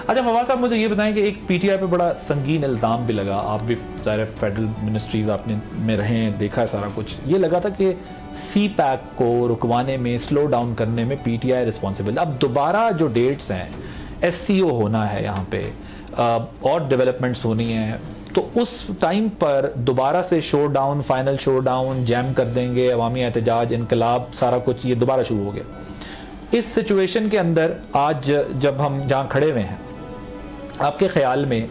अच्छा फवाद साहब, मुझे ये बताएं कि एक पीटीआई पे बड़ा संगीन इल्ज़ाम भी लगा, आप भी ज़ाहिर फेडरल मिनिस्ट्रीज आपने में रहे हैं, देखा है सारा कुछ, ये लगा था कि सी पैक को रुकवाने में, स्लो डाउन करने में पीटीआई रिस्पॉन्सिबल। अब दोबारा जो डेट्स हैं, एससीओ होना है यहाँ पे और डेवलपमेंट्स होनी है, तो उस टाइम पर दोबारा से show down, final show down, jam कर देंगे, अवामी एहतजाज, इनकलाब, सारा कुछ ये दोबारा शुरू हो गया। इस सिचुएशन के अंदर आज जब हम जहाँ खड़े हुए हैं, आपके ख्याल में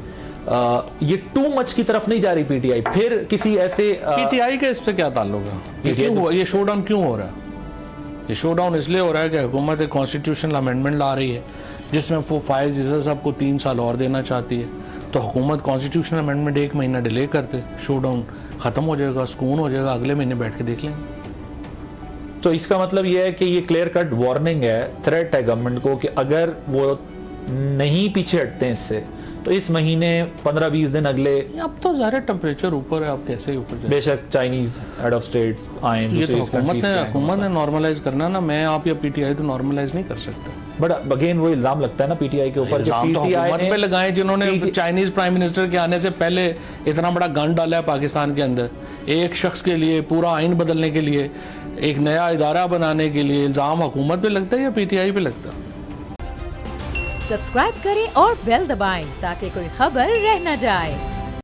ये टू मच की तरफ नहीं जा रही पीटीआई? फिर किसी ऐसे पीटीआई का इस पे क्या ताल्लुक है? ये क्यों हुआ? ये शो डाउन क्यों हो रहा है? ये शो डाउन इसलिए हो रहा है कि हुकूमत एक कॉन्स्टिट्यूशनल अमेंडमेंट ला रही है जिसमें वो फायज इज़्ज़त साहब को 3 साल और देना चाहती है। तो हुकूमत कॉन्स्टिट्यूशनल अमेंडमेंट 1 महीना डिले करते, शो डाउन ख़त्म हो जाएगा, सुकून हो जाएगा, अगले महीने बैठ के देख लेंगे। तो इसका मतलब ये है कि ये क्लियर कट वार्निंग है, थ्रेट है गवर्नमेंट को कि अगर वो नहीं पीछे हटते हैं इससे तो इस महीने 15-20 दिन अगले। अब तो ज़्यादा टेम्परेचर ऊपर है, आप कैसे ऊपर जाए? बेशक चाइनीज हेड ऑफ स्टेट आए, ये तो हुकूमत ने नॉर्मलाइज करना ना, मैं आप या पीटीआई तो नॉर्मलाइज नहीं कर सकते। बट अगेन वो इल्जाम लगता है ना पीटीआई के ऊपर, इल्जाम तो हुकूमत पे लगाए जिन्होंने चाइनीज प्राइम मिनिस्टर के आने से पहले इतना बड़ा गन डाला है पाकिस्तान के अंदर, एक शख्स के लिए, पूरा आइन बदलने के लिए, एक नया इदारा बनाने के लिए। इल्जाम हुकूमत पे लगता है या पीटीआई पे लगता है? सब्सक्राइब करें और बेल दबाएं ताकि कोई खबर रह न जाए।